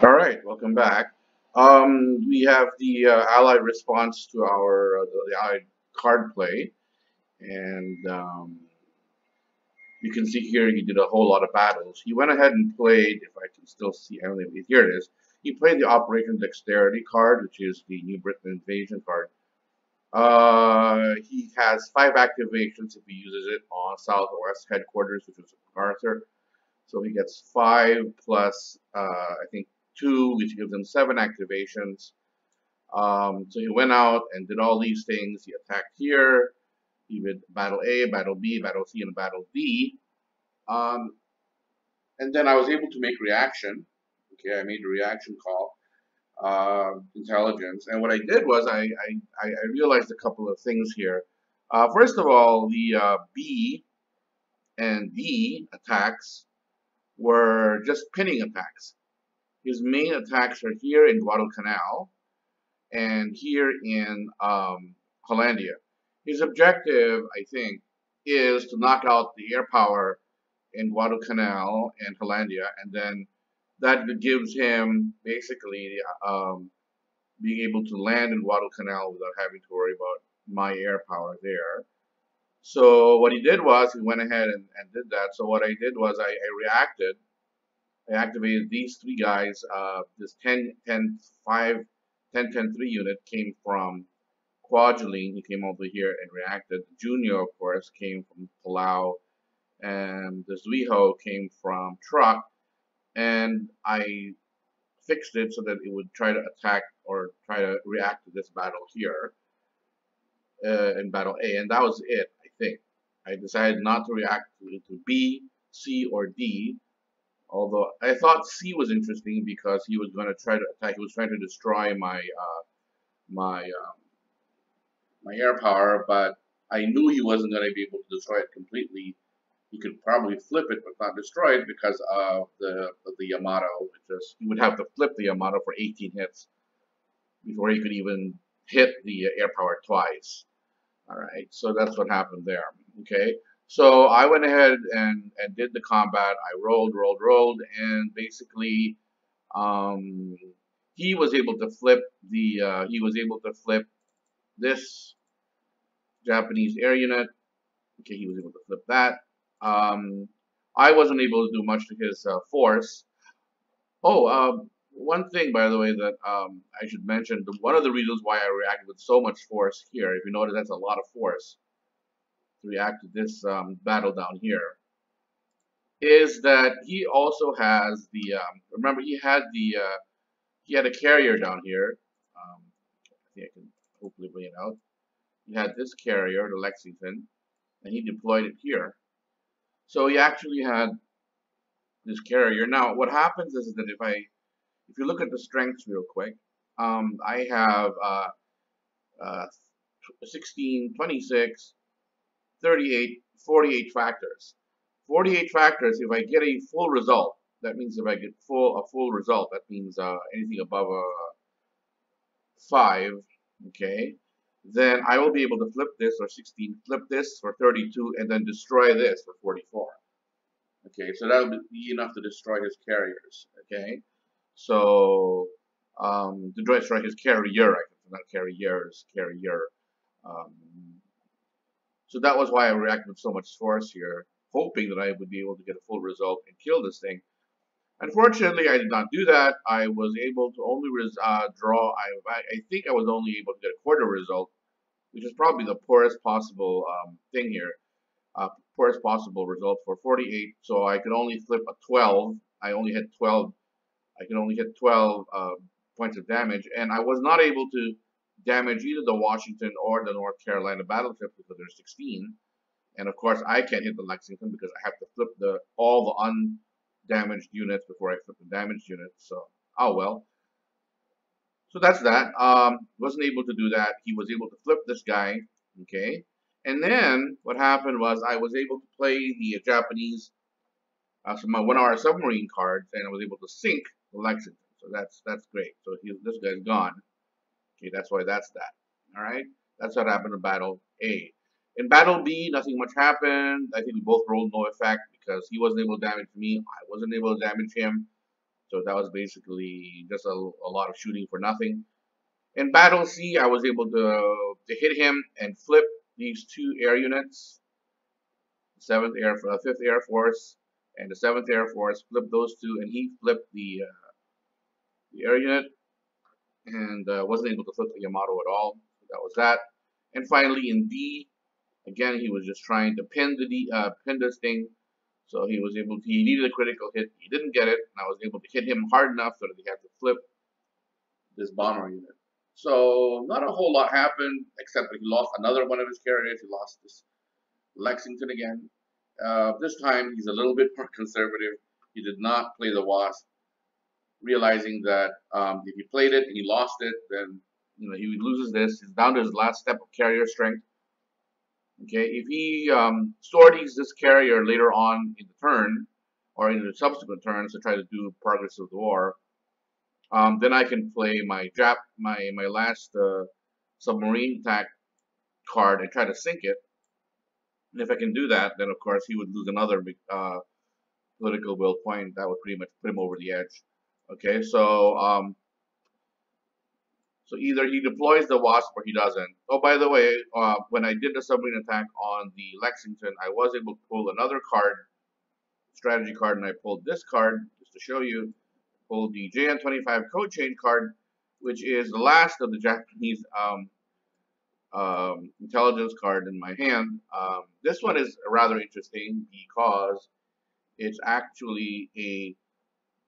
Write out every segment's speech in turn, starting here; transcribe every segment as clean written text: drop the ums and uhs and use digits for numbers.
All right, welcome back. We have the Allied response to our the Allied card play, and you can see here he did a whole lot of battles. He went ahead and played, if I can still see, I don't know, here it is. He played the Operation Dexterity card, which is the New Britain Invasion card. He has 5 activations if he uses it on Southwest Headquarters, which was Arthur. So he gets 5 plus, I think, 2, which gives him 7 activations. So he went out and did all these things. He attacked here. He did Battle A, Battle B, Battle C, and Battle D. And then I was able to make reaction. Okay, I made a reaction call, intelligence. And what I did was I realized a couple of things here. First of all, the B and D attacks were just pinning attacks. His main attacks are here in Guadalcanal and here in Hollandia. His objective, I think, is to knock out the air power in Guadalcanal and Hollandia, and then that gives him basically being able to land in Guadalcanal without having to worry about my air power there. So what he did was he went ahead and did that. So what I did was I reacted. I activated these 3 guys. This 10-10-5, 10-10-3 unit came from Kwajalein. He came over here and reacted. Junior, of course, came from Palau. And the Zuiho came from Truck. And I fixed it so that it would try to attack or try to react to this battle here in Battle A. And that was it, I think. I decided not to react to B, C, or D. Although I thought C was interesting because he was going to try to attack. He was trying to destroy my air power, but I knew he wasn't going to be able to destroy it completely. He could probably flip it, but not destroy it because of the Yamato. He would have to flip the Yamato for 18 hits before he could even hit the air power twice. All right, so that's what happened there. Okay. So I went ahead and did the combat. I rolled, and basically, he was able to flip this Japanese air unit. Okay, he was able to flip that. I wasn't able to do much to his force. Oh, one thing, by the way, that I should mention, one of the reasons why I reacted with so much force here, if you notice, that's a lot of force to react to this battle down here, is that he also has the, remember he had a carrier down here. I think I can hopefully bring it out. He had this carrier, the Lexington, and he deployed it here. So he actually had this carrier. Now, what happens is that if you look at the strengths real quick, I have 16, 26, 38, 48 factors. 48 factors, if I get a full result, that means if I get a full result, that means anything above a 5, okay, then I will be able to flip this, or 16, flip this for 32, and then destroy this for 44. Okay, so that would be enough to destroy his carriers, okay? So, to destroy his carrier, not carriers, carrier. So that was why I reacted with so much force here, hoping that I would be able to get a full result and kill this thing. Unfortunately, I did not do that. I was able to only draw, I think I was only able to get a quarter result, which is probably the poorest possible thing here. Poorest possible result for 48. So I could only flip a 12. I only had 12. I could only hit 12 points of damage, and I was not able to damage either the Washington or the North Carolina battleships because there's 16. And of course, I can't hit the Lexington because I have to flip all the undamaged units before I flip the damaged units. So, oh well. So that's that. Wasn't able to do that. He was able to flip this guy. Okay. And then what happened was I was able to play the Japanese, so my 1-hour submarine cards, and I was able to sink the Lexington. So that's great. So this guy's gone. Okay, that's why that's that. All right. That's what happened in Battle A. In Battle B, nothing much happened. I think we both rolled no effect because he wasn't able to damage me. I wasn't able to damage him. So that was basically just a lot of shooting for nothing. In Battle C, I was able to hit him and flip these two air units, Fifth Air Force, and the Seventh Air Force. Flipped those two, and he flipped the air unit, and wasn't able to flip the Yamato at all. So that was that. And finally, in D, again, he was just trying to pin this thing. So he was able to, he needed a critical hit. He didn't get it, and I was able to hit him hard enough so that he had to flip this bomber unit. So not a whole lot happened, except that he lost another one of his carriers. He lost this Lexington again. This time he's a little bit more conservative. He did not play the Wasp, realizing that if he played it and he lost it, then he loses this. He's down to his last step of carrier strength. Okay, if he sorties this carrier later on in the turn or in the subsequent turns to try to do Progress of the War, then I can play my last submarine attack card and try to sink it. And if I can do that, then of course he would lose another political will point that would pretty much put him over the edge. Okay, so either he deploys the Wasp or he doesn't. Oh, by the way, when I did the submarine attack on the Lexington, I was able to pull another card, strategy card, and I pulled this card just to show you. Pulled the JN25 code change card, which is the last of the Japanese intelligence card in my hand. This one is rather interesting because it's actually a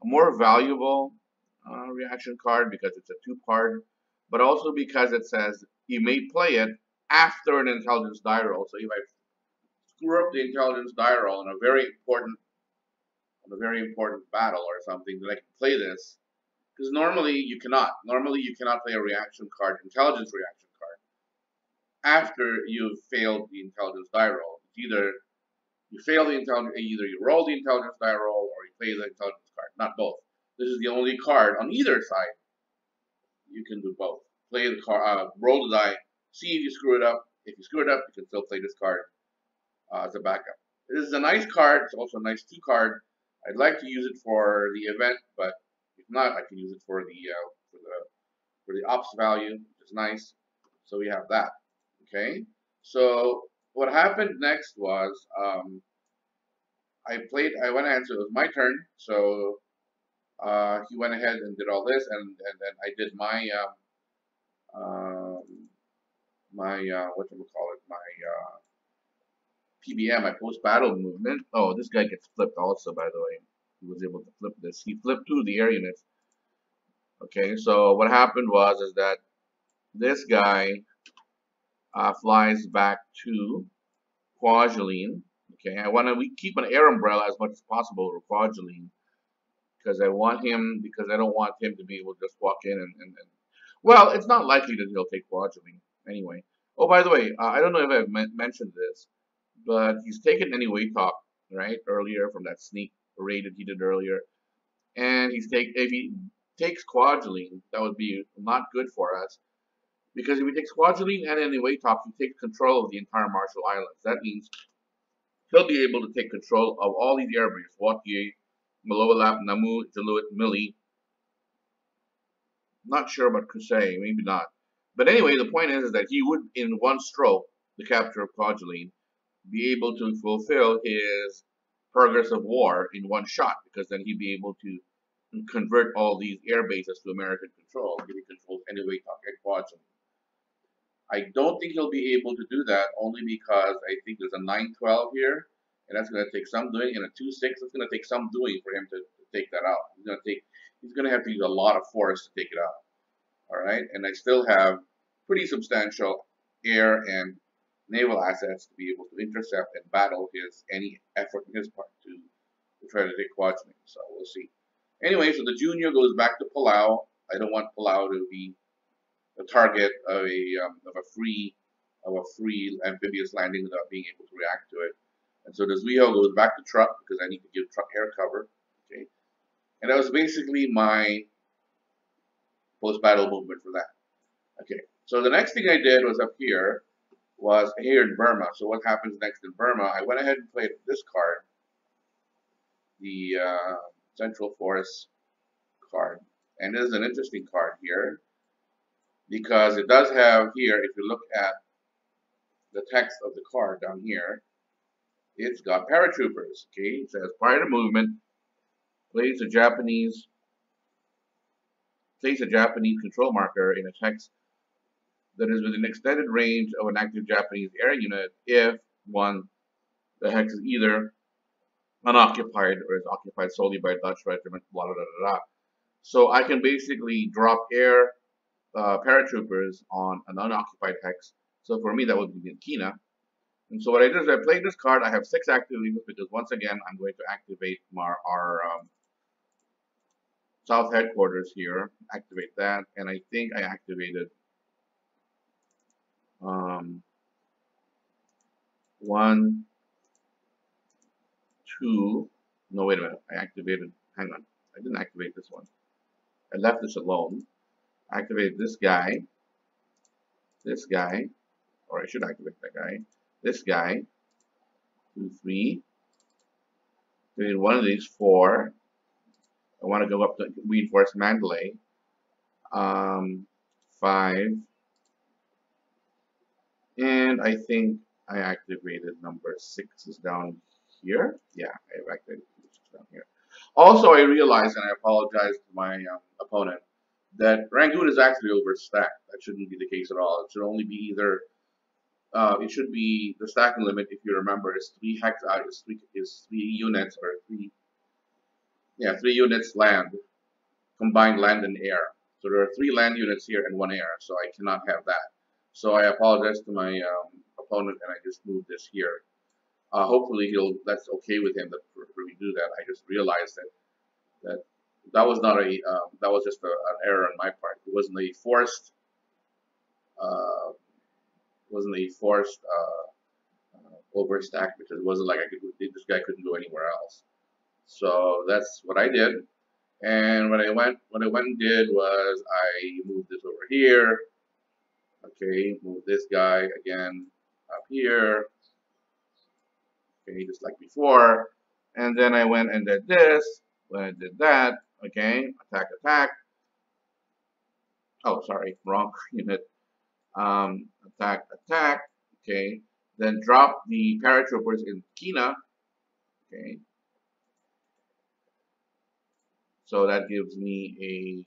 more valuable reaction card because it's a two-part, but also because it says you may play it after an intelligence die roll. So if I screw up the intelligence die roll in a very important battle or something, then I can play this. Because normally you cannot. Normally you cannot play a reaction card, intelligence reaction card, after you've failed the intelligence die roll. It's either you fail the intelligence, either you roll the intelligence die roll or you play the intelligence card. Not both. This is the only card on either side you can do both. Play the card, roll the die, see if you screw it up. If you screw it up, you can still play this card as a backup. This is a nice card. It's also a nice two card. I'd like to use it for the event, but if not, I can use it for the ops value, which is nice. So we have that. Okay. So what happened next was I went ahead, so it was my turn. So he went ahead and did all this, and then I did my PBM, my post battle movement. Oh, this guy gets flipped also, by the way. He was able to flip this. He flipped two of the air units. Okay, so what happened was that this guy flies back to Kwajalein. Okay, we keep an air umbrella as much as possible for Kwajalein because I don't want him to be able to just walk in and well, it's not likely that he'll take Kwajalein anyway. Oh, by the way, I don't know if I've mentioned this, but he's taken any weight talk right earlier from that sneak raid that he did earlier, and if he takes Kwajalein, that would be not good for us because if he takes Kwajalein and any weight talk, he takes control of the entire Marshall Islands. That means he'll be able to take control of all these air bases: Watie, Maloelap, Namu, Jaluit, Mili. Not sure about Kusei, maybe not. But anyway, the point is that he would, in one stroke, the capture of Kwajalein, be able to fulfill his Progress of War in one shot, because then he'd be able to convert all these air bases to American control, if he controls any way at Kwajalein. I don't think he'll be able to do that, only because I think there's a 912 here, and that's going to take some doing, and a 2-6, it's going to take some doing for him to take that out. He's going to have to use a lot of force to take it out. All right, and I still have pretty substantial air and naval assets to be able to intercept and battle any effort on his part to try to take Kwajalein. So we'll see. Anyway, so the Junior goes back to Palau. I don't want Palau to be the target of a free amphibious landing without being able to react to it. And so the Zuiho goes back to Truk because I need to give Truk air cover. Okay, and that was basically my post-battle movement for that. Okay, so the next thing I did was up here in Burma. So what happens next in Burma? I went ahead and played this card, the Central Force card. And this is an interesting card here because it does have here, if you look at the text of the card down here, it's got paratroopers. Okay, it says prior to movement, place a Japanese control marker in a text that is within extended range of an active Japanese air unit if one, the hex is either unoccupied or is occupied solely by Dutch regiment, blah, blah, blah, blah. So I can basically drop air paratroopers on an unoccupied hex. So for me, that would be in Kina. And so what I did is I played this card. I have 6 active units because once again, I'm going to activate our south headquarters here. Activate that. And I think I activated 1, 2. No, wait a minute. I activated. Hang on. I didn't activate this one. I left this alone. I activated this guy, or I should activate that guy, this guy, 2, 3. Activated one of these, 4. I want to go up to reinforce Mandalay. 5. And I think I activated number 6 is down here. Yeah, I activated 6 down here. Also, I realized, and I apologize to my opponent, that Rangoon is actually overstacked. That shouldn't be the case at all. It should only be either, it should be, the stacking limit, if you remember, is 3 hex, is 3 units, or 3 units land, combined land and air. So there are 3 land units here and 1 air, so I cannot have that. So I apologize to my opponent, and I just moved this here. Hopefully that's okay with him that we do that. I just realized that was not a that was just an error on my part. It wasn't a forced overstack, because it wasn't like this guy couldn't go anywhere else. So that's what I did. And what I went and did was I moved this over here. Okay, move this guy again up here. Okay, just like before. And then I went and did this. When I did that, okay, attack. Oh, sorry, wrong unit. Attack. Okay, then drop the paratroopers in Kina. Okay, so that gives me a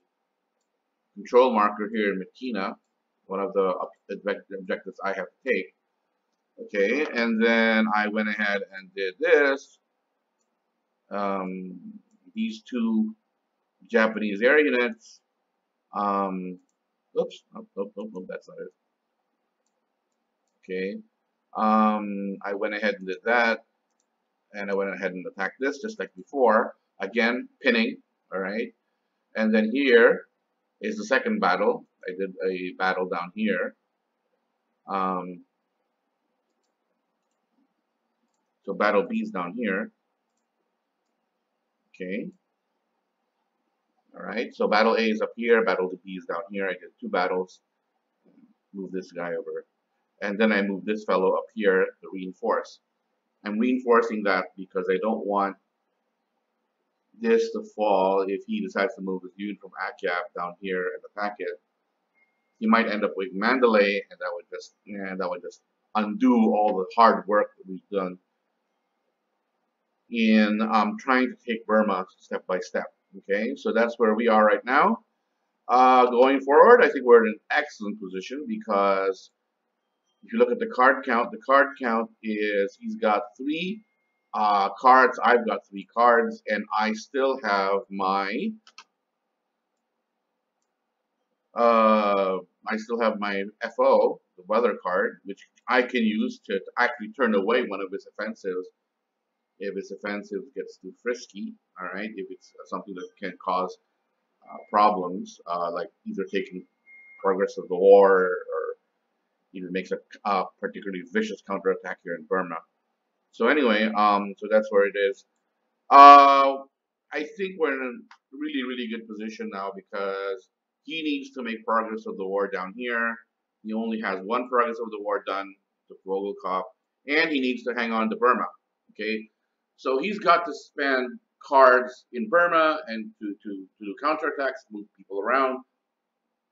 control marker here in Makina, one of the objectives I have to take. Okay, and then I went ahead and did this. These 2 Japanese air units. Oops, nope, that's not it. Okay, I went ahead and did that, and I went ahead and attacked this just like before. Again, pinning. All right, and then here is the second battle. I did a battle down here. So battle B is down here. Okay. All right. So battle A is up here. Battle B is down here. I did 2 battles. Move this guy over, and then I move this fellow up here to reinforce. I'm reinforcing that because I don't want this to fall if he decides to move his unit from Akyab down here and attack it. He might end up with Mandalay, and that would just undo all the hard work that we've done in trying to take Burma step by step. Okay, so that's where we are right now. Going forward, I think we're in an excellent position because if you look at the card count is he's got 3 cards, I've got 3 cards, and I still have my FO, the weather card, which I can use to actually turn away one of his offensives if his offensive gets too frisky. All right, if it's something that can cause problems, like either taking progress of the war or even makes a particularly vicious counterattack here in Burma. So anyway, so that's where it is. I think we're in a really, really good position now because he needs to make progress of the war down here. He only has 1 progress of the war done to Volgokop, and he needs to hang on to Burma. Okay, so he's got to spend cards in Burma and to do counterattacks, move people around,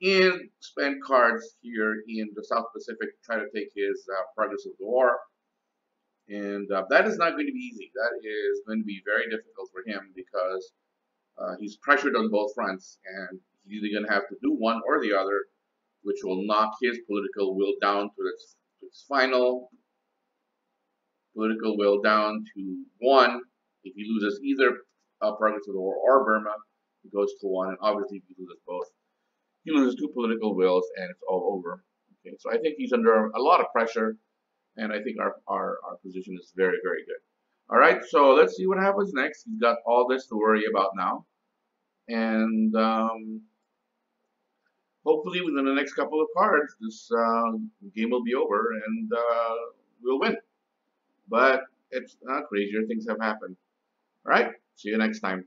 and spend cards here in the South Pacific to try to take his progress of the war. And that is not going to be easy. That is going to be very difficult for him because he's pressured on both fronts, and he's either going to have to do one or the other, which will knock his political will down to its final political will down to one. If he loses either progress of the war or Burma, he goes to one, and obviously if he loses both, he loses two political wills, and it's all over. Okay, so I think he's under a lot of pressure, and I think our position is very, very good. All right, so let's see what happens next. He's got all this to worry about now, and hopefully within the next couple of cards, this game will be over, and we'll win. But it's not crazier things have happened. All right, see you next time.